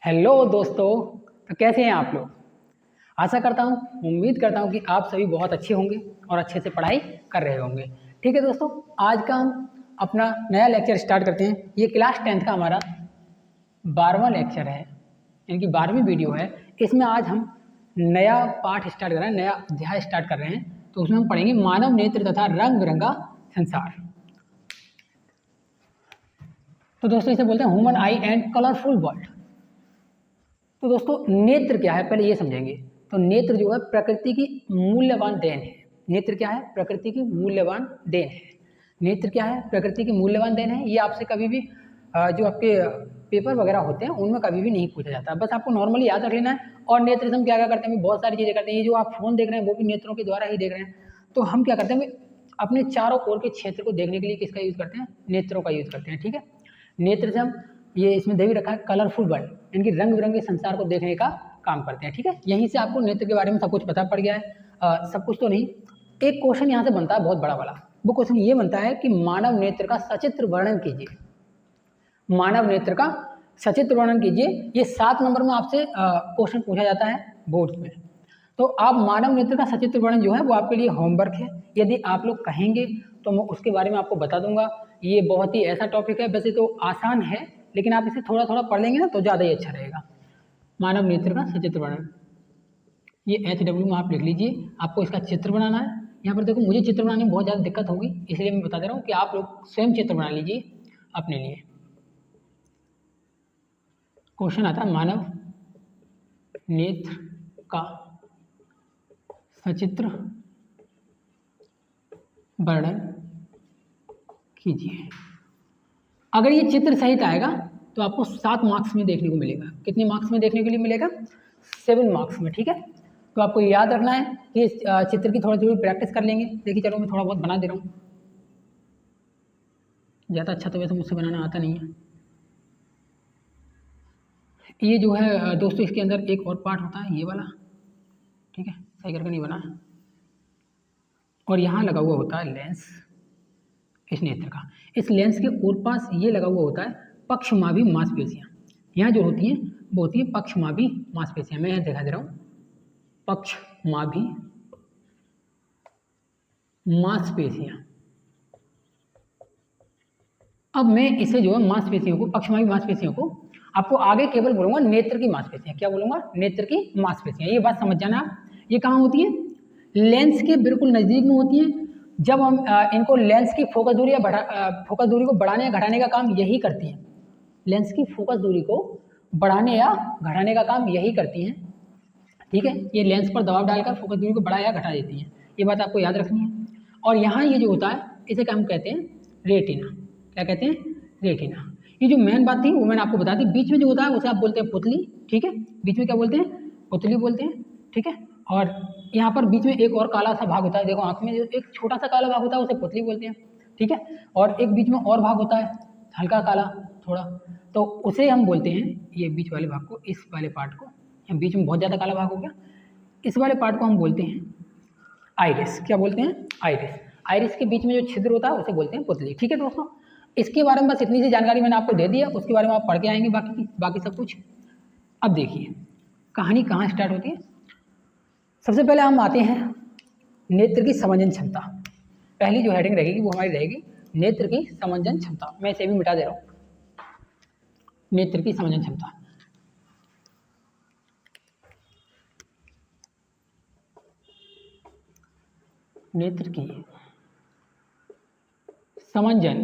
Hello दोस्तों। तो कैसे हैं आप लोग। आशा करता हूँ, उम्मीद करता हूँ कि आप सभी बहुत अच्छे होंगे और अच्छे से पढ़ाई कर रहे होंगे। ठीक है दोस्तों, आज का हम अपना नया लेक्चर स्टार्ट करते हैं। ये क्लास 10th का हमारा 12वां लेक्चर है, इनकी 12वीं वीडियो है। इसमें आज हम नया पाठ स्टार्ट कर रहे हैं, नया अध्याय स्टार्ट कर रहे हैं। तो उसमें हम पढ़ेंगे मानव नेत्र तथा रंग बिरंगा संसार। तो दोस्तों इसे बोलते हैं human I and colourful world. तो दोस्तों नेत्र क्या है पहले ये समझेंगे। तो नेत्र जो है प्रकृति की मूल्यवान देन है। नेत्र क्या है? प्रकृति की मूल्यवान देन है। नेत्र क्या है? प्रकृति की मूल्यवान देन है। ये आपसे कभी भी जो आपके पेपर वगैरह होते हैं उनमें कभी भी नहीं पूछा जाता, बस आपको नॉर्मली याद रख लेना है। और नेत्र से हम क्या क्या करते हैं, बहुत सारी चीज़ें करते हैं। ये जो आप फोन देख रहे हैं वो भी नेत्रों के द्वारा ही देख रहे हैं। तो हम क्या करते हैं, अपने चारों ओर के क्षेत्र को देखने के लिए किसका यूज़ करते हैं? नेत्रों का यूज़ करते हैं। ठीक है, नेत्र से हम ये इसमें दे भी रखा है कलरफुल वर्ल्ड, इनकी रंग बिरंगे संसार को देखने का काम करते हैं। ठीक है, यहीं से आपको नेत्र के बारे में सब कुछ पता पड़ गया है। सब कुछ तो नहीं, एक क्वेश्चन यहाँ से बनता है बहुत बड़ा वाला। वो क्वेश्चन ये बनता है कि मानव नेत्र का सचित्र वर्णन कीजिए। मानव नेत्र का सचित्र वर्णन कीजिए। ये 7 नंबर में आपसे क्वेश्चन पूछा जाता है बोर्ड में। तो आप मानव नेत्र का सचित्र वर्णन जो है वो आपके लिए होमवर्क है। यदि आप लोग कहेंगे तो मैं उसके बारे में आपको बता दूंगा। ये बहुत ही ऐसा टॉपिक है, वैसे तो आसान है, लेकिन आप इसे थोड़ा थोड़ा पढ़ लेंगे ना तो ज़्यादा ही अच्छा रहेगा। मानव नेत्र का सचित्र वर्णन, ये HW में आप लिख लीजिए। आपको इसका चित्र बनाना है। यहाँ पर देखो, मुझे चित्र बनाने में बहुत ज़्यादा दिक्कत होगी, इसलिए मैं बता दे रहा हूँ कि आप लोग स्वयं चित्र बना लीजिए अपने लिए। क्वेश्चन आता है मानव नेत्र का सचित्र वर्णन कीजिए। अगर ये चित्र सहित आएगा तो आपको 7 मार्क्स में देखने को मिलेगा। कितने मार्क्स में देखने के लिए मिलेगा? 7 मार्क्स में। ठीक है, तो आपको याद रखना है कि इस चित्र की थोड़ी प्रैक्टिस कर लेंगे। देखिए चलो मैं थोड़ा बहुत बना दे रहा हूँ। ज़्यादा अच्छा तो वैसे मुझसे बनाना आता नहीं है। ये जो है दोस्तों, इसके अंदर एक और पार्ट होता है ये वाला। ठीक है, सही करके नहीं बना। और यहाँ लगा हुआ होता है लेंस, इस नेत्र का। इस लेंस के ऊपर पास ये लगा हुआ होता है पक्षमाभी मांसपेशियाँ। यहाँ जो होती हैं वो होती है पक्षमाभी मांसपेशियाँ। मैं यहाँ दिखा दे रहा हूँ, पक्षमाभी मांसपेशियाँ। अब मैं इसे जो है मांसपेशियों को, पक्षमाभी मांसपेशियों को आपको आगे केवल बोलूँगा नेत्र की मांसपेशियाँ। क्या बोलूँगा? नेत्र की मांसपेशियाँ। ये बात समझ जाना आप। ये कहाँ होती है? लेंस के बिल्कुल नज़दीक में होती हैं। जब हम इनको लेंस की फोकस दूरी या फोकस दूरी को बढ़ाने या घटाने का काम यही करती हैं। लेंस की फोकस दूरी को बढ़ाने या घटाने का काम यही करती हैं। ठीक है, ये लेंस पर दबाव डालकर फोकस दूरी को बढ़ा या घटा देती हैं। ये बात आपको याद रखनी है। और यहाँ ये जो होता है इसे क्या हम कहते हैं? रेटिना। क्या कहते हैं? रेटिना। ये जो मेन बात थी वो मैंने आपको बता दी। बीच में जो होता है उसे आप बोलते हैं पुतली। ठीक है, बीच में क्या बोलते हैं? पुतली बोलते हैं। ठीक है, और यहाँ पर बीच में एक और काला सा भाग होता है। देखो आँख में जो एक छोटा सा काला भाग होता है उसे पुतली बोलते हैं। ठीक है, और एक बीच में और भाग होता है हल्का काला थोड़ा, तो उसे हम बोलते हैं, ये बीच वाले भाग को, इस वाले पार्ट को, या बीच में बहुत ज़्यादा काला भाग हो गया, इस वाले पार्ट को हम बोलते हैं आइरिस। क्या बोलते हैं? आइरिस। आइरिस के बीच में जो छिद्र होता है उसे बोलते हैं पुतली। ठीक है दोस्तों, इसके बारे में बस इतनी सी जानकारी मैंने आपको दे दी है। उसके बारे में आप पढ़ के आएंगे बाकी सब कुछ। अब देखिए कहानी कहाँ स्टार्ट होती है। सबसे पहले हम आते हैं नेत्र की समंजन क्षमता। पहली जो हेडिंग रहेगी वो हमारी रहेगी नेत्र की समंजन क्षमता। मैं इसे भी मिटा दे रहा हूँ, नेत्र की समंजन क्षमता। नेत्र की समंजन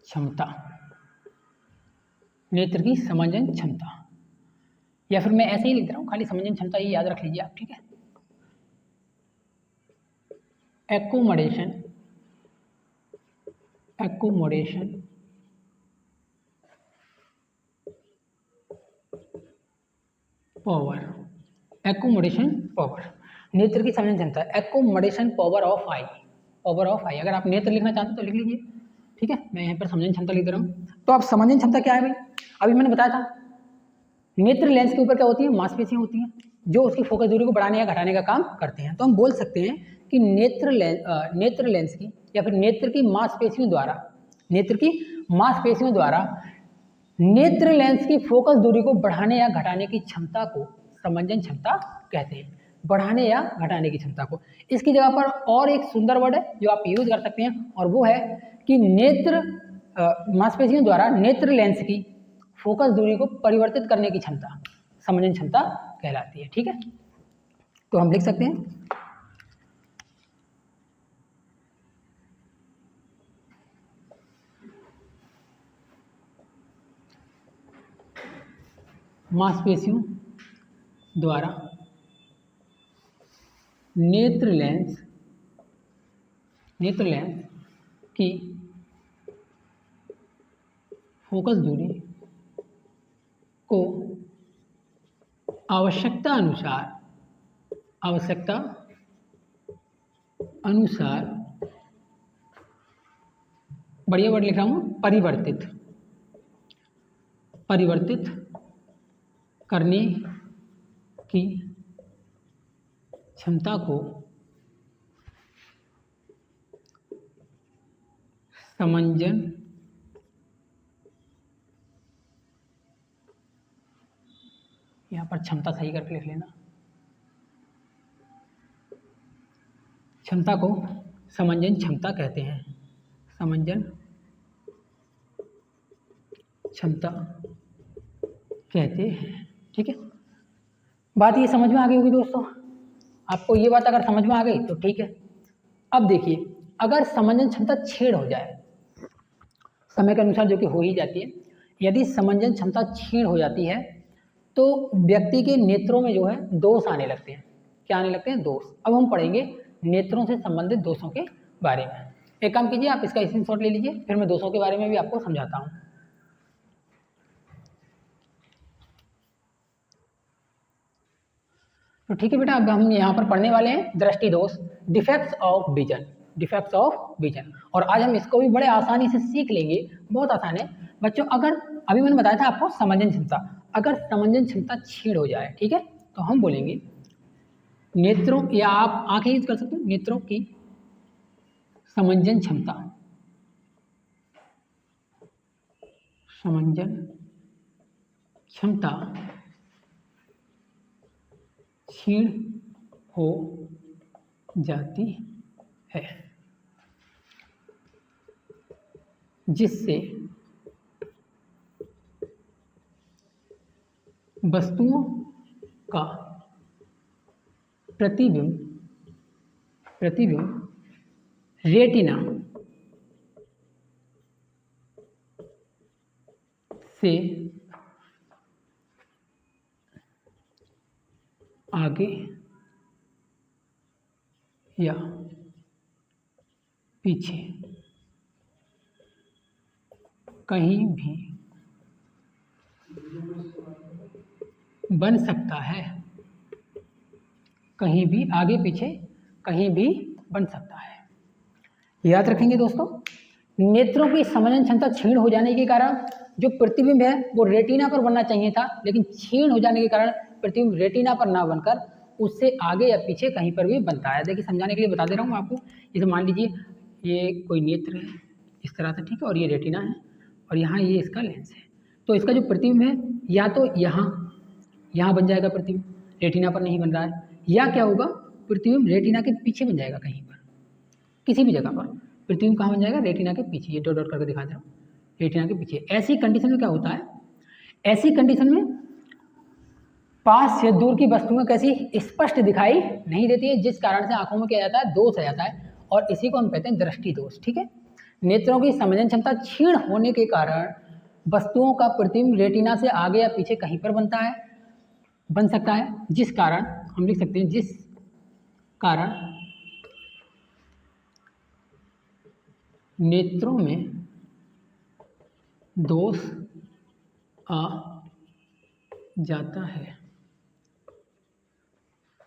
क्षमता, नेत्र की समंजन क्षमता, या फिर मैं ऐसे ही लिख रहा हूँ खाली समंजन क्षमता, ये याद रख लीजिए आप। ठीक है, accommodation, accommodation power, accommodation power, नेत्र की समंजन क्षमता, accommodation power of eye, power of eye. अगर आप नेत्र लिखना चाहते हो तो लिख लीजिए। ठीक है, मैं यहाँ पर समंजन क्षमता लिख दे रहा हूँ। तो आप समंजन क्षमता क्या है भाई? अभी मैंने बताया था नेत्र लेंस के ऊपर क्या होती है? मांसपेशियाँ होती हैं जो उसकी फोकस दूरी को बढ़ाने या घटाने का काम करते हैं। तो हम बोल सकते हैं कि नेत्र लेंस की या फिर नेत्र की मांसपेशियों द्वारा नेत्र लेंस की फोकस दूरी को बढ़ाने या घटाने की क्षमता को समंजन क्षमता कहते हैं। बढ़ाने या घटाने की क्षमता को। इसकी जगह पर और एक सुंदर वर्ड है जो आप यूज कर सकते हैं, और वो है कि नेत्र मांसपेशियों द्वारा नेत्र लेंस की फोकस दूरी को परिवर्तित करने की क्षमता समंजन क्षमता कहलाती है। ठीक है, तो हम लिख सकते हैं मांसपेशियों द्वारा नेत्र लेंस की फोकस दूरी को आवश्यकता अनुसार बढ़िया वर्ड लिख रहा हूँ, परिवर्तित करने की क्षमता को समंजन यहाँ पर क्षमता सही करके लिख लेना, क्षमता को समंजन क्षमता कहते हैं। समंजन क्षमता कहते हैं। ठीक है, बात ये समझ में आ गई होगी दोस्तों। आपको ये बात अगर समझ में आ गई तो ठीक है। अब देखिए, अगर समंजन क्षमता छेड़ हो जाए समय के अनुसार, जो कि हो ही जाती है, यदि समंजन क्षमता छीण हो जाती है तो व्यक्ति के नेत्रों में जो है दोष आने लगते हैं। क्या आने लगते हैं? दोष। अब हम पढ़ेंगे नेत्रों से संबंधित दोषों के बारे में। एक काम कीजिए, आप इसका स्क्रीनशॉट ले लीजिए, फिर मैं दोषों के बारे में भी आपको समझाता हूँ। तो ठीक है बेटा, अब हम यहाँ पर पढ़ने वाले हैं दृष्टि दोष, डिफेक्ट्स ऑफ विजन। और आज हम इसको भी बड़े आसानी से सीख लेंगे, बहुत आसान है बच्चों। अगर अभी मैंने बताया था आपको समंजन क्षमता, अगर समंजन क्षमता छीण हो जाए, ठीक है, तो हम बोलेंगे नेत्रों, या आप आंखें यूज कर सकते हो, नेत्रों की समंजन क्षमता क्षीण हो जाती है, जिससे वस्तुओं का प्रतिबिंब रेटिना से आगे या पीछे कहीं भी बन सकता है, कहीं भी आगे पीछे कहीं भी बन सकता है। याद रखेंगे दोस्तों, नेत्रों की समंजन क्षमता क्षीण हो जाने के कारण जो प्रतिबिंब है वो रेटिना पर बनना चाहिए था, लेकिन क्षीण हो जाने के कारण प्रतिबिंब रेटिना पर ना बनकर उससे आगे या पीछे कहीं पर भी बनता है। देखिए, समझाने के लिए बता दे रहा हूँ आपको। जैसे मान लीजिए ये कोई नेत्र है इस तरह से, ठीक है, और ये रेटिना है और यहाँ ये इसका लेंस है, तो इसका जो प्रतिबिंब है या तो यहाँ बन जाएगा प्रतिबिंब, रेटिना पर नहीं बन रहा है, या क्या होगा, प्रतिबिंब रेटिना के पीछे बन जाएगा, कहीं पर किसी भी जगह पर प्रतिबिंब कहाँ बन जाएगा, रेटिना के पीछे। ये डॉट डॉट करके दिखा दे रहा हूँ, रेटिना के पीछे। ऐसी कंडीशन में क्या होता है, ऐसी कंडीशन में पास या दूर की वस्तुएं कैसी स्पष्ट दिखाई नहीं देती है, जिस कारण से आंखों में क्या जाता है, दोष आ जाता है, और इसी को हम कहते हैं दृष्टि दोष। ठीक है, नेत्रों की समंजन क्षमता क्षीण होने के कारण वस्तुओं का प्रतिबिंब रेटिना से आगे या पीछे कहीं पर बन सकता है, जिस कारण हम लिख सकते हैं, जिस कारण नेत्रों में दोष आ जाता है,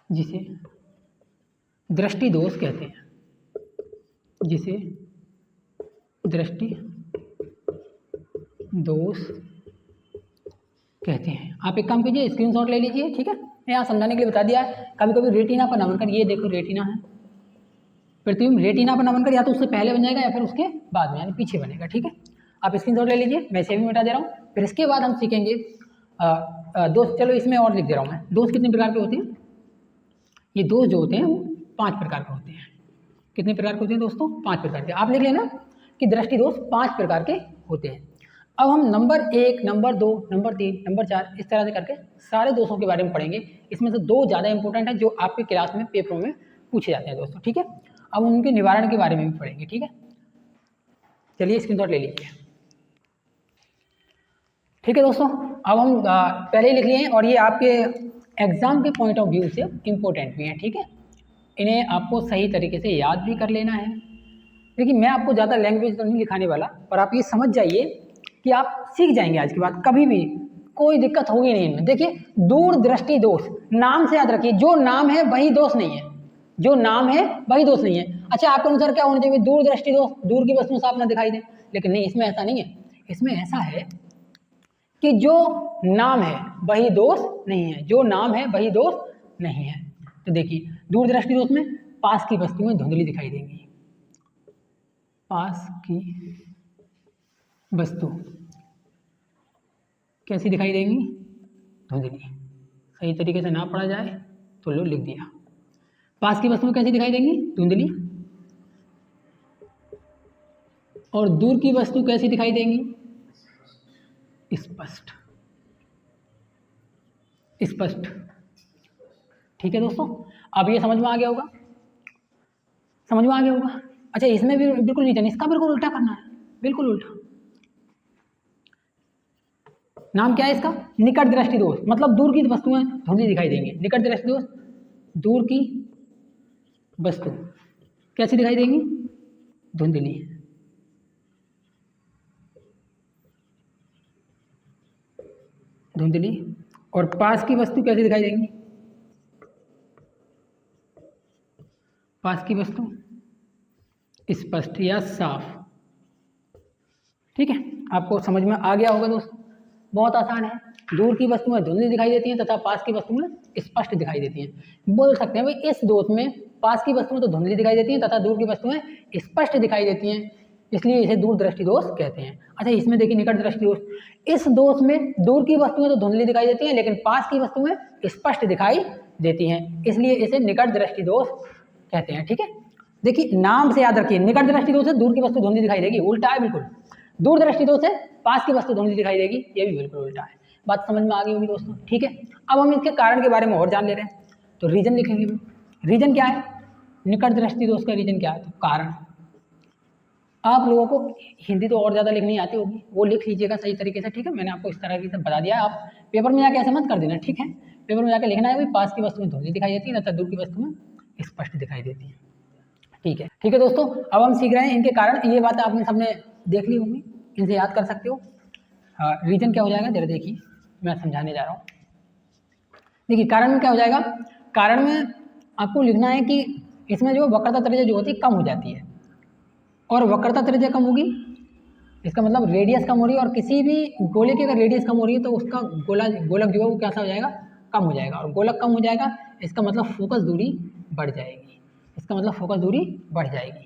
जिसे दृष्टि दोष कहते हैं, जिसे दृष्टि दोष कहते हैं। आप एक काम कीजिए, स्क्रीनशॉट ले लीजिए, ठीक है, मैं यहाँ समझाने के लिए बता दिया है। कभी कभी रेटिना पर ना बनकर, ये देखो रेटिना है, प्रतिबिंब रेटिना पर ना बनकर या तो उससे पहले बन जाएगा या फिर उसके बाद में, यानी पीछे बनेगा। ठीक है, आप स्क्रीनशॉट ले लीजिए, मैं इसे भी मिटा दे रहा हूँ, फिर इसके बाद हम सीखेंगे दोस्त। चलो इसमें और लिख दे रहा हूँ मैं, दोस्त कितने प्रकार के होते हैं। ये दोस्त जो होते हैं वो 5 प्रकार के होते हैं। कितने प्रकार के होते हैं दोस्तों, 5 प्रकार के। आप लिख लेना कि दृष्टि दोष 5 प्रकार के होते हैं। अब हम नंबर 1, नंबर 2, नंबर 3, नंबर 4 इस तरह से करके सारे दोषों के बारे में पढ़ेंगे। इसमें से 2 ज़्यादा इंपॉर्टेंट है जो आपके क्लास में पेपरों में पूछे जाते हैं दोस्तों, ठीक है। अब उनके निवारण के बारे में भी पढ़ेंगे, ठीक है। चलिए स्क्रीनशॉट ले लीजिए, ठीक है दोस्तों। अब हम पहले ही लिख लिए हैं और ये आपके एग्जाम के पॉइंट ऑफ व्यू से इम्पोर्टेंट भी हैं, ठीक है। इन्हें आपको सही तरीके से याद भी कर लेना है। लेकिन मैं आपको ज़्यादा लैंग्वेज तो नहीं लिखाने वाला, पर आप ये समझ जाइए कि आप सीख जाएंगे आज के बाद, कभी भी कोई दिक्कत होगी नहीं इनमें। देखिए दूरदृष्टि दोष, नाम से याद रखिए, जो नाम है वही दोष नहीं है, जो नाम है वही दोष नहीं है। अच्छा आपके अनुसार क्या होना चाहिए, दूरदृष्टि दोष, दूर की वस्तु साफ ना दिखाई दे, लेकिन नहीं, इसमें ऐसा नहीं है। इसमें ऐसा है कि जो नाम है वही दोष नहीं है, जो नाम है वही दोष नहीं है। तो देखिए दूरदृष्टि दोष में पास की वस्तुएं धुंधली दिखाई देंगी, पास की वस्तु कैसी दिखाई देंगी, धुंधली। सही तरीके से ना पढ़ा जाए तो लो लिख दिया, पास की वस्तुएं कैसी दिखाई देंगी, धुंधली। और दूर की वस्तु कैसी दिखाई देंगी, स्पष्ट, स्पष्ट। ठीक है दोस्तों, अब ये समझ में आ गया होगा, समझ में आ गया होगा। अच्छा इसमें भी बिल्कुल रीजन, इसका बिल्कुल उल्टा करना है, बिल्कुल उल्टा। नाम क्या है इसका, निकट दृष्टि दोष, मतलब दूर की वस्तुएं धुंधली दिखाई देंगी। निकट दृष्टि दोष, दूर की वस्तु कैसी दिखाई देंगी, धुंधली। धुंधली। और पास की वस्तु कैसी दिखाई देंगी, पास की वस्तु स्पष्ट या साफ। ठीक है, आपको समझ में आ गया होगा दोस्तों, बहुत आसान है। दूर की वस्तुएं धुंधली दिखाई देती हैं तथा पास की वस्तुएं स्पष्ट दिखाई देती हैं। बोल सकते हैं भाई इस दोष में पास की वस्तुएं तो धुंधली दिखाई देती हैं तथा दूर की वस्तुएं स्पष्ट दिखाई देती हैं, इसलिए इसे दूर दृष्टि दोष कहते हैं। अच्छा इसमें देखिए निकट दृष्टि दोष, इस दोष में दूर की वस्तुएं तो धुंधली दिखाई देती हैं लेकिन पास की वस्तुएं स्पष्ट दिखाई देती हैं, इसलिए इसे निकट दृष्टि दोष कहते हैं। ठीक है, देखिए नाम से याद रखिए, निकट दृष्टि दोष से दूर की वस्तु धुंधली दिखाई देगी, उल्टा है बिल्कुल। दूर दृष्टि दोष से पास की वस्तु धुंधली दिखाई देगी, ये भी बिल्कुल उल्टा है। बात समझ में आ गई होगी दोस्तों। ठीक है, अब हम इसके कारण के बारे में और जान ले रहे हैं, तो रीजन लिखेंगे। रीजन क्या है, निकट दृष्टि दोष का रीजन क्या है, तो कारण। आप लोगों को हिंदी तो और ज़्यादा लिखनी आती होगी, वो लिख लीजिएगा सही तरीके से। ठीक है, मैंने आपको इस तरह की बता दिया, आप पेपर में जाके ऐसे मत कर देना। ठीक है, पेपर में जाके लिखना है भाई पास की वस्तुएं धुंधली दिखाई देती है तथा दूर की वस्तुएं स्पष्ट दिखाई देती हैं। ठीक है, ठीक है दोस्तों, अब हम सीख रहे हैं इनके कारण। ये बात आपने सबने देख ली होंगी, इनसे याद कर सकते हो। रीजन क्या हो जाएगा, जरा देखिए मैं समझाने जा रहा हूँ। देखिए कारण में क्या हो जाएगा, कारण में आपको लिखना है कि इसमें जो वक्रता त्रिज्या जो होती है कम हो जाती है, और वक्रता त्रिज्या कम होगी इसका मतलब रेडियस कम हो रही है, और किसी भी गोले की अगर रेडियस कम हो रही है तो उसका गोलक जो है वो कैसा हो जाएगा, कम हो जाएगा। और गोलक कम हो जाएगा इसका मतलब फोकस दूरी बढ़ जाएगी, इसका मतलब फोकस दूरी बढ़ जाएगी।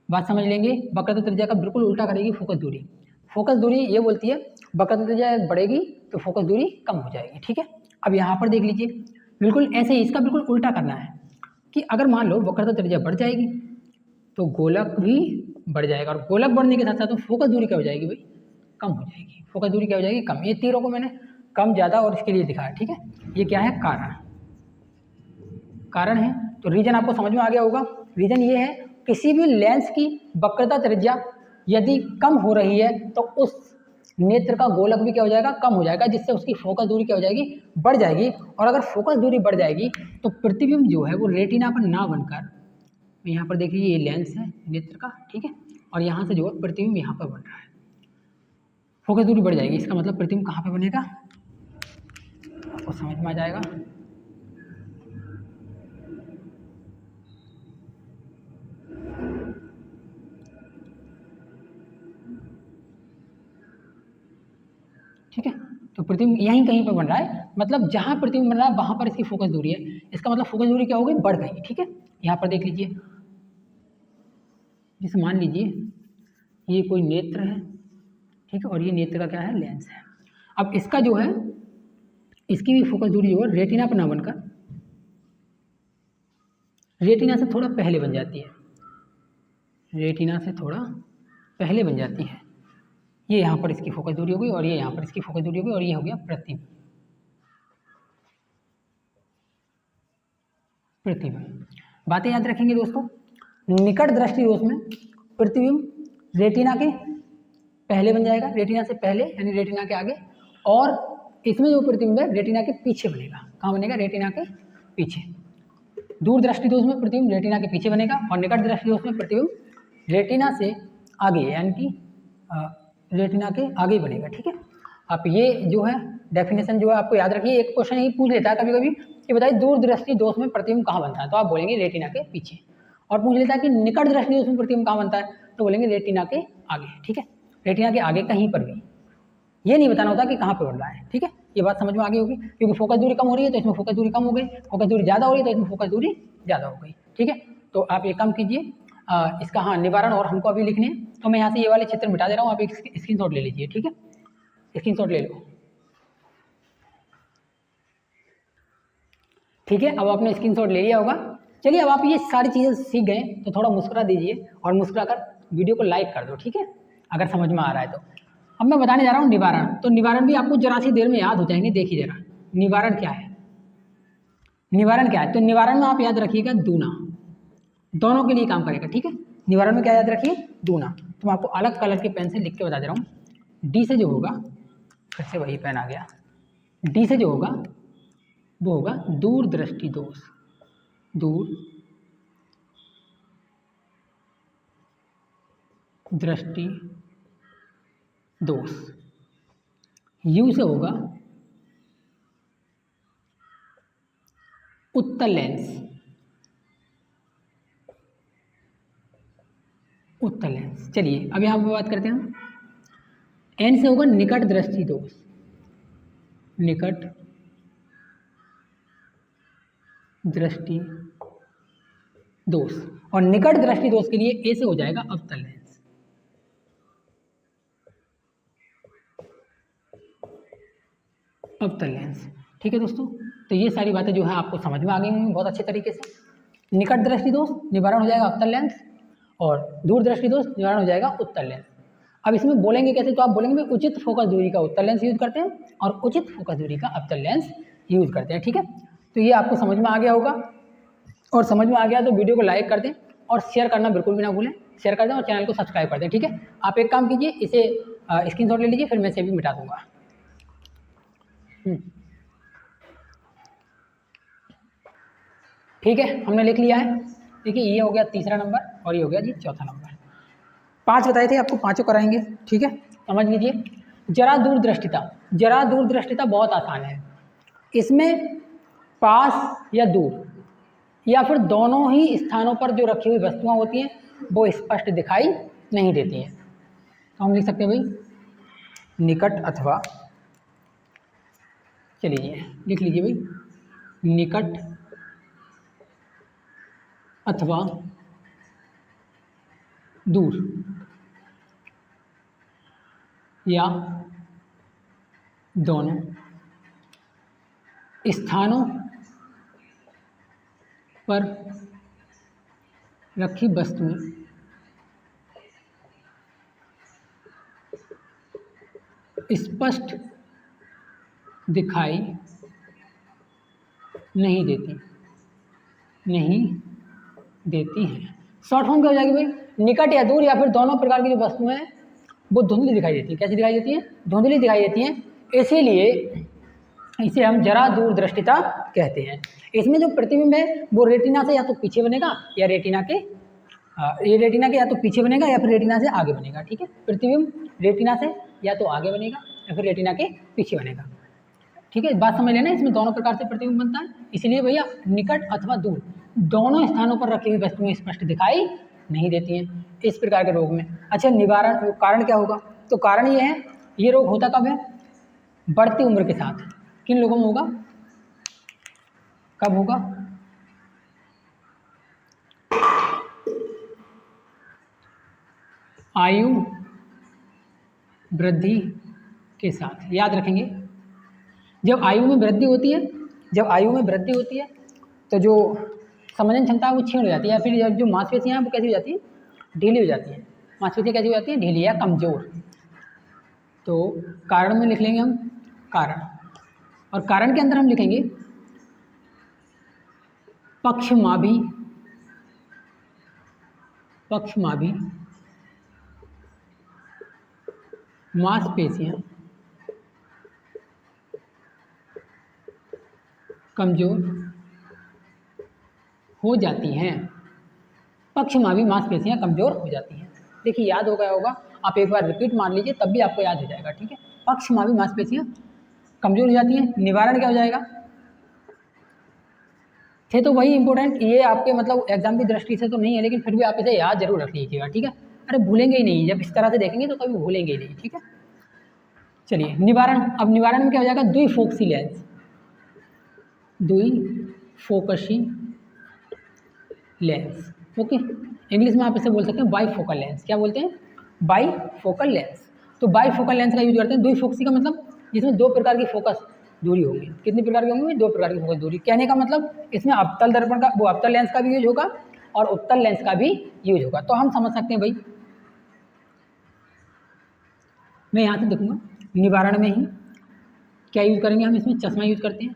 बात समझ लेंगे, वक्रता त्रिज्या का बिल्कुल उल्टा करेगी फोकस दूरी। फोकस दूरी ये बोलती है वक्रता त्रिज्या बढ़ेगी तो फोकस दूरी कम हो जाएगी। ठीक है, अब यहाँ पर देख लीजिए बिल्कुल ऐसे ही इसका बिल्कुल उल्टा करना है कि अगर मान लो वक्रता त्रिज्या बढ़ जाएगी तो गोलक भी बढ़ जाएगा, और गोलक बढ़ने के साथ साथ तो फोकस दूरी क्या हो जाएगी भाई, कम हो जाएगी। फोकस दूरी क्या हो जाएगी, कम। ये तीरों को मैंने कम ज़्यादा और इसके लिए दिखाया। ठीक है, ये क्या है, कारण, कारण है। तो रीजन आपको समझ में आ गया होगा। रीजन ये है किसी भी लेंस की वक्रता त्रिज्या यदि कम हो रही है तो उस नेत्र का गोलक भी क्या हो जाएगा, कम हो जाएगा, जिससे उसकी फोकस दूरी क्या हो जाएगी, बढ़ जाएगी। और अगर फोकस दूरी बढ़ जाएगी तो प्रतिबिंब जो है वो रेटिना पर ना बनकर, यहाँ पर देखिए ये लेंस है नेत्र का, ठीक है, और यहाँ से जो है प्रतिबिंब यहाँ पर बन रहा है, फोकस दूरी बढ़ जाएगी। इसका मतलब प्रतिबिंब कहाँ पे बनेगा, आपको समझ में आ जाएगा। ठीक है, तो प्रतिबिंब यहीं कहीं पर बन रहा है, मतलब जहाँ प्रतिबिंब बन रहा है वहाँ पर इसकी फोकस दूरी है, इसका मतलब फोकस दूरी क्या हो गई, बढ़ गई। ठीक है, यहाँ पर देख लीजिए, जैसे मान लीजिए ये कोई नेत्र है, ठीक है, और ये नेत्र का क्या है, लेंस है। अब इसका जो है, इसकी भी फोकस दूरी जो है रेटिना पर ना बनकर रेटिना से थोड़ा पहले बन जाती है, रेटिना से थोड़ा पहले बन जाती है। ये यहाँ पर इसकी फोकस दूरी हो गई और ये यहाँ पर इसकी फोकस दूरी हो गई और ये हो गया प्रतिबिंब। प्रतिबिंब बातें याद रखेंगे दोस्तों। निकट दृष्टि दोष में प्रतिबिंब रेटिना के पहले बन जाएगा, रेटिना से पहले यानी रेटिना के आगे, और इसमें जो प्रतिबिंब है रेटिना के पीछे बनेगा। कहाँ बनेगा? रेटिना के पीछे। दूर दृष्टि दोष में प्रतिबिंब रेटिना के पीछे बनेगा और निकट दृष्टि दोष में प्रतिबिंब रेटिना से आगे यानी कि रेटिना के आगे बनेगा। ठीक है, आप ये जो है डेफिनेशन जो है आपको याद रखिए। एक क्वेश्चन यही पूछ लेता है कभी कभी कि बताइए दूर दृष्टि दोष में प्रतिबिंब कहाँ बनता है, तो आप बोलेंगे रेटिना के पीछे। और पूछ लेता है कि निकट दृष्टि दोष में प्रतिबिंब कहाँ बनता है, तो बोलेंगे रेटिना के आगे। ठीक है, रेटिना के आगे कहीं पर भी, ये नहीं बताना होता कि कहाँ पर बन रहा है। ठीक है, ये बात समझ में आ गई होगी, क्योंकि फोकस दूरी कम हो रही है तो इसमें फोकस दूरी कम हो गई, फोकस दूरी ज़्यादा हो रही है तो इसमें फोकस दूरी ज़्यादा हो गई। ठीक है, तो आप एक काम कीजिए, इसका हाँ निवारण और हमको अभी लिखने हैं, तो मैं यहाँ से ये वाले चित्र मिटा दे रहा हूँ, आप एक स्क्रीनशॉट ले लीजिए। ठीक है, स्क्रीनशॉट ले लो। ठीक है, अब आपने स्क्रीनशॉट ले लिया होगा। चलिए, अब आप ये सारी चीज़ें सीख गए तो थोड़ा मुस्कुरा दीजिए और मुस्कुराकर वीडियो को लाइक कर दो। ठीक है, अगर समझ में आ रहा है तो। अब मैं बताने जा रहा हूँ निवारण, तो निवारण भी आपको जरा सी देर में याद हो जाएंगे। देखिए जरा निवारण क्या है, निवारण क्या है, तो निवारण में आप याद रखिएगा दूना, दोनों के लिए काम करेगा। ठीक है, निवारण में क्या याद रखिए? दूना। तो मैं आपको अलग कलर के पेन से लिख के बता दे रहा हूँ। डी से जो होगा, फिर से वही पेन आ गया, डी से जो होगा वो होगा दूर दृष्टि दोष, दूर दृष्टि दोष। यू से होगा उत्तल लेंस, उत्तल लेंस। चलिए अब यहाँ पर बात करते हैं हम। एन से होगा निकट दृष्टि दोष, निकट दृष्टि दोष, और निकट दृष्टि दोष के लिए ए से हो जाएगा अवतल लेंस, अवतल लेंस। ठीक है दोस्तों, तो ये सारी बातें जो है आपको समझ में आ गई होंगी बहुत अच्छे तरीके से। निकट दृष्टि दोष निवारण हो जाएगा अवतल लेंस, और दूर दृष्टि दोष निवारण हो जाएगा उत्तल लेंस। अब इसमें बोलेंगे कैसे, तो आप बोलेंगे भाई उचित फोकस दूरी का उत्तल लेंस यूज करते हैं और उचित फोकस दूरी का अवतल लेंस यूज करते हैं। ठीक है, तो ये आपको समझ में आ गया होगा, और समझ में आ गया तो वीडियो को लाइक कर दें और शेयर करना बिल्कुल भी ना भूलें। शेयर कर दें और चैनल को सब्सक्राइब कर दें। ठीक है, आप एक काम कीजिए, इसे स्क्रीनशॉट ले लीजिए, फिर मैं इसे भी मिटा दूंगा। ठीक है, हमने लिख लिया है। देखिए ये हो गया तीसरा नंबर और ये हो गया जी चौथा नंबर। 5 बताए थे, आपको 5 कराएंगे। ठीक है, समझ लीजिए। जरा दूरदृष्टिता, जरा दूरदृष्टिता बहुत आसान है। इसमें पास या दूर या फिर दोनों ही स्थानों पर जो रखी हुई वस्तुएं होती हैं वो स्पष्ट दिखाई नहीं देती हैं। तो हम लिख सकते हैं भाई निकट अथवा, चलिए लिख लीजिए भाई निकट अथवा दूर या दोनों स्थानों पर रखी वस्तुएं स्पष्ट दिखाई नहीं देती, नहीं देती हैं। शॉर्ट फॉर्म क्या हो जाएगी भाई, निकट या दूर या फिर दोनों प्रकार की जो वस्तुएं हैं वो धुंधली दिखाई देती है। कैसी दिखाई देती हैं? धुंधली दिखाई देती हैं। इसीलिए इसे हम जरा दूरदृष्टिता कहते हैं। इसमें जो प्रतिबिंब है वो रेटिना से या तो पीछे बनेगा या रेटिना के ये रेटिना के या तो पीछे बनेगा या फिर रेटिना से आगे बनेगा। ठीक है, प्रतिबिंब रेटिना से या तो आगे बनेगा या फिर रेटिना के पीछे बनेगा। ठीक है, बात समझ लेना, इसमें दोनों प्रकार से प्रतिबिंब बनता है। इसलिए भैया निकट अथवा दूर दोनों स्थानों पर रखी हुई वस्तुएं स्पष्ट दिखाई नहीं देती हैं इस प्रकार के रोग में। अच्छा, निवारण कारण क्या होगा, तो कारण ये है, ये रोग होता कब है? बढ़ती उम्र के साथ। किन लोगों में होगा, कब होगा? आयु वृद्धि के साथ। याद रखेंगे, जब आयु में वृद्धि होती है, जब आयु में वृद्धि होती है तो जो समझन क्षमता है वो क्षीण हो जाती है, या फिर जो मांसपेशियाँ हैं वो कैसी हो जाती है, ढीली हो जाती हैं। मांसपेशियाँ कैसी हो जाती हैं, ढीली या कमज़ोर। तो कारण में लिख लेंगे हम कारण, और कारण के अंदर हम लिखेंगे पक्षमाभी, पक्षमाभी मांसपेशियाँ कमज़ोर हो जाती हैं। पक्षमाभी मांसपेशियाँ कमज़ोर हो जाती हैं। देखिए याद हो गया होगा, आप एक बार रिपीट मार लीजिए तब भी आपको याद हो जाएगा। ठीक है, पक्षमाभी मांसपेशियाँ कमज़ोर हो जाती हैं। निवारण क्या हो जाएगा, थे तो वही इंपॉर्टेंट, ये आपके मतलब एग्जाम की दृष्टि से तो नहीं है, लेकिन फिर भी आप इसे याद जरूर रख लीजिएगा। ठीक है, अरे भूलेंगे ही नहीं, जब इस तरह से देखेंगे तो कभी भूलेंगे ही नहीं। ठीक है, चलिए निवारण। अब निवारण में क्या हो जाएगा, द्विफोकसी लेंस, द्विफोकसी लेंस। ओके, इंग्लिश में आप इसे बोल सकते हैं बाईफोकल लेंस। क्या बोलते हैं, बाईफोकल लेंस। तो बाईफोकल लेंस का यूज करते हैं। द्विफोकसी का मतलब जिसमें दो प्रकार की फोकस दूरी होगी। कितनी प्रकार की होंगी, दो प्रकार की फोकस दूरी। कहने का मतलब इसमें अवतल दर्पण का, वो अवतल लेंस का भी यूज होगा और उत्तल लेंस का भी यूज होगा। तो हम समझ सकते हैं भाई, मैं यहाँ से देखूंगा निवारण में ही क्या यूज करेंगे हम, इसमें चश्मा यूज करते हैं।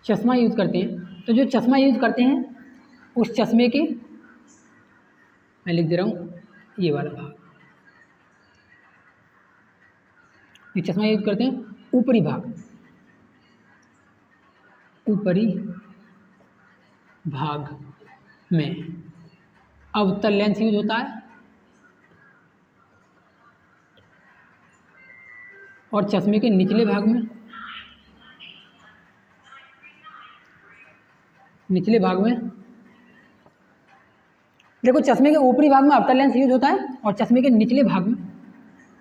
चश्मा यूज करते हैं, तो जो चश्मा यूज करते हैं उस चश्मे के, मैं लिख दे रहा हूँ ये वाला भाग, ये चश्मा यूज करते हैं ऊपरी भाग, ऊपरी भाग में अवतल लेंस यूज होता है, और चश्मे के निचले भाग में, निचले भाग में देखो, चश्मे के ऊपरी भाग में अवतल लेंस यूज होता है और चश्मे के निचले भाग में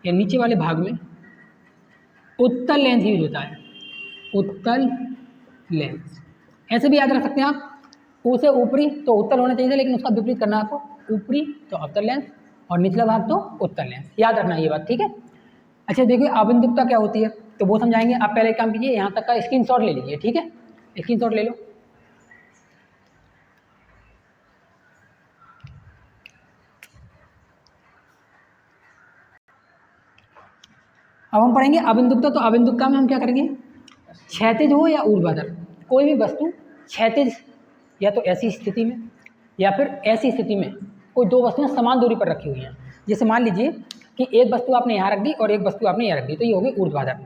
या नीचे वाले भाग में उत्तल लेंस यूज होता है, उत्तल लेंस। ऐसे भी याद रख सकते हैं आप, ऊ से ऊपरी तो उत्तल होना चाहिए था, लेकिन उसका विपरीत करना है आपको, ऊपरी तो अवतल लेंस और निचला भाग तो उत्तल लेंस। याद रखना ये बात, ठीक है। अच्छा देखिए अबिंदुकता क्या होती है, तो वो समझाएंगे। आप पहले एक काम कीजिए, यहाँ तक का स्क्रीनशॉट ले लीजिए। ठीक है, स्क्रीनशॉट ले लो। अब हम पढ़ेंगे अबिंदुकता। तो अबिंदुकता में हम क्या करेंगे, क्षैतिज हो या ऊर्ध्वाधर, कोई भी वस्तु क्षैतिज या तो ऐसी स्थिति में या फिर ऐसी स्थिति में कोई दो वस्तुएं समान दूरी पर रखी हुई हैं। जैसे मान लीजिए कि एक वस्तु आपने यहाँ रख दी और एक वस्तु आपने यहाँ रख दी, तो ये होगी ऊर्ध्वाधर।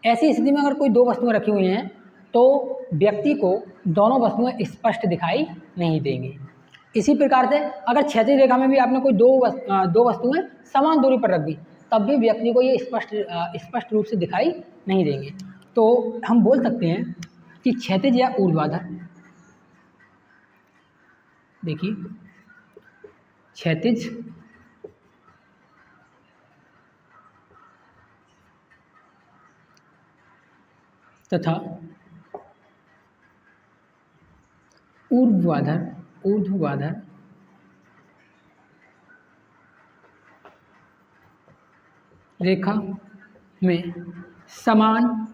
ऐसी स्थिति में अगर कोई दो वस्तुएं रखी हुई हैं तो व्यक्ति को दोनों वस्तुएं स्पष्ट दिखाई नहीं देंगी। इसी प्रकार से अगर क्षैतिज रेखा में भी आपने कोई दो वस्तुएं समान दूरी पर रख दी, तब भी व्यक्ति को ये स्पष्ट रूप से दिखाई नहीं देंगे। तो हम बोल सकते हैं कि क्षैतिज या ऊर्ध्वाधर, देखिए क्षैतिज तथा ऊर्ध्वाधर रेखा में समान,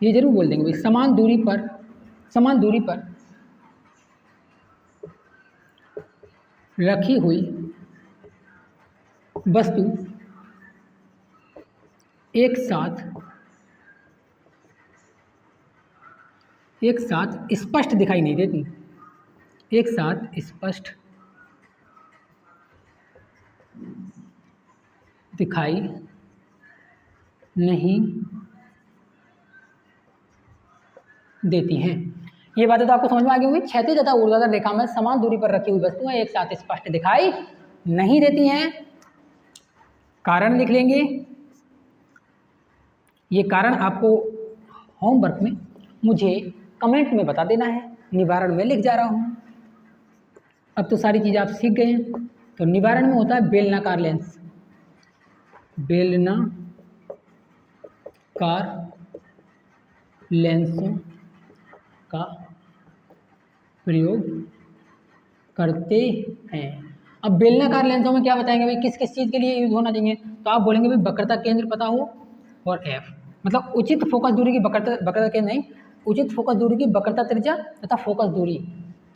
ये जरूर बोल देंगे भाई, समान दूरी पर रखी हुई वस्तु एक साथ स्पष्ट दिखाई नहीं देती, एक साथ स्पष्ट दिखाई नहीं देती हैं। ये बातें तो आपको समझ में आ गई होंगी। क्षैतिज तथा ऊर्ध्वाधर रेखा में समान दूरी पर रखी हुई वस्तुएं एक साथ स्पष्ट दिखाई नहीं देती हैं। कारण लिख लेंगे, ये कारण आपको होमवर्क में मुझे कमेंट में बता देना है। निवारण में लिख जा रहा हूँ। अब तो सारी चीज़ें आप सीख गए हैं। तो निवारण में होता है बेलनाकार लेंस, बेलनाकार लेंसों का प्रयोग करते हैं। अब बेलनाकार लेंसों में क्या बताएंगे भाई, किस किस चीज़ के लिए यूज होना चाहिए, तो आप बोलेंगे भाई वक्रता केंद्र पता हो और एफ, मतलब उचित फोकस दूरी की वक्रता केंद्र नहीं, उचित फोकस दूरी की वक्रता त्रिज्या तथा फोकस दूरी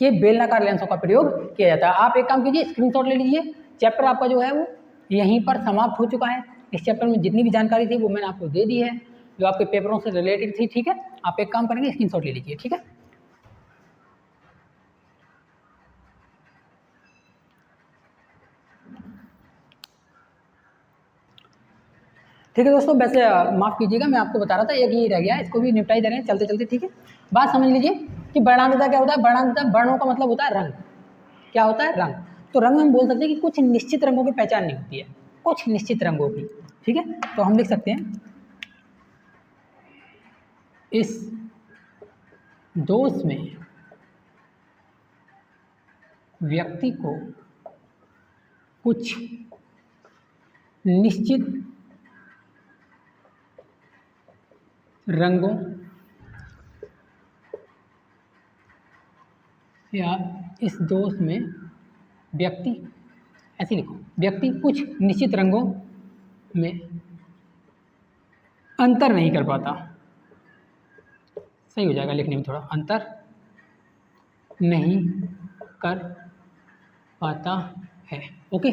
के बेलनाकार लेंसों का प्रयोग किया जाता है। आप एक काम कीजिए, स्क्रीनशॉट ले लीजिए, चैप्टर आपका जो है वो यहीं पर समाप्त हो चुका है। इस चैप्टर में जितनी भी जानकारी थी वो मैंने आपको दे दी है, जो आपके पेपरों से रिलेटेड थी, ठीक है। आप एक काम करेंगे, स्क्रीनशॉट ले लीजिए, ठीक है। ठीक है दोस्तों, वैसे माफ़ कीजिएगा, मैं आपको बता रहा था, एक ही रह गया है, इसको भी निपटाई दे रहे हैं चलते चलते, ठीक है। बात समझ लीजिए कि वर्णांतता क्या होता है। वर्णांतता, वर्णों का मतलब होता है रंग। क्या होता है? रंग। तो रंग हम बोल सकते हैं कि कुछ निश्चित रंगों की पहचान नहीं होती है, कुछ निश्चित रंगों की, ठीक है। तो हम लिख सकते हैं, इस दोष में व्यक्ति को कुछ निश्चित रंगों या इस दोष में व्यक्ति, ऐसे लिखो, व्यक्ति कुछ निश्चित रंगों में अंतर नहीं कर पाता, सही हो जाएगा लिखने में, थोड़ा अंतर नहीं कर पाता है, ओके।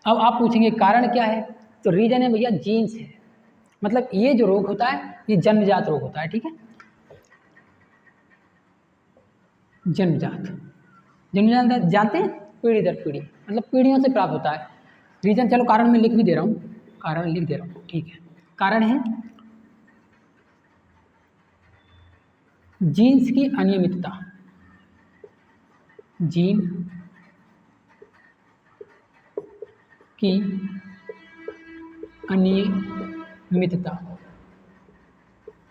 अब आप पूछेंगे कारण क्या है, तो रीजन है भैया जीन्स है, मतलब ये जो रोग होता है ये जन्मजात रोग होता है, ठीक है। जन्मजात जानते हैं, पीढ़ी दर पीढ़ी, मतलब पीढ़ियों से प्राप्त होता है। रीजन, चलो कारण मैं लिख भी दे रहा हूँ, कारण लिख दे रहा हूँ, ठीक है। कारण है जीन्स की अनियमितता, जीन की अनियमितता,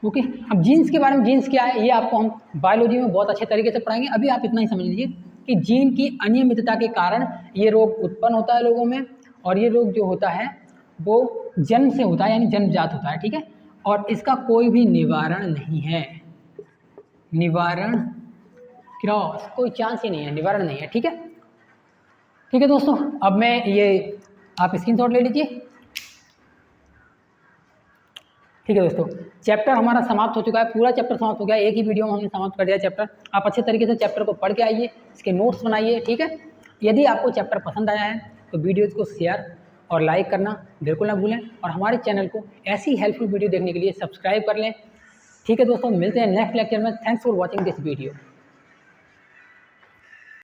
ओके। अब जीन्स के बारे में, जीन्स क्या है ये आपको हम बायोलॉजी में बहुत अच्छे तरीके से पढ़ाएंगे, अभी आप इतना ही समझ लीजिए कि जीन की अनियमितता के कारण ये रोग उत्पन्न होता है लोगों में, और ये रोग जो होता है वो जन्म से होता है, यानी जन्मजात होता है, ठीक है। और इसका कोई भी निवारण नहीं है, निवारण क्रॉस, कोई चांस ही नहीं है, निवारण नहीं है, ठीक है। ठीक है दोस्तों, अब मैं ये, आप स्क्रीनशॉट ले लीजिए, ठीक है दोस्तों। चैप्टर हमारा समाप्त हो चुका है, पूरा चैप्टर समाप्त हो गया, एक ही वीडियो में हमने समाप्त कर दिया चैप्टर। आप अच्छे तरीके से चैप्टर को पढ़ के आइए, इसके नोट्स बनाइए, ठीक है। यदि आपको चैप्टर पसंद आया है तो वीडियोज़ को शेयर और लाइक करना बिल्कुल ना भूलें, और हमारे चैनल को ऐसी हेल्पफुल वीडियो देखने के लिए सब्सक्राइब कर लें, ठीक है दोस्तों। मिलते हैं नेक्स्ट लेक्चर में। Thanks for watching this video.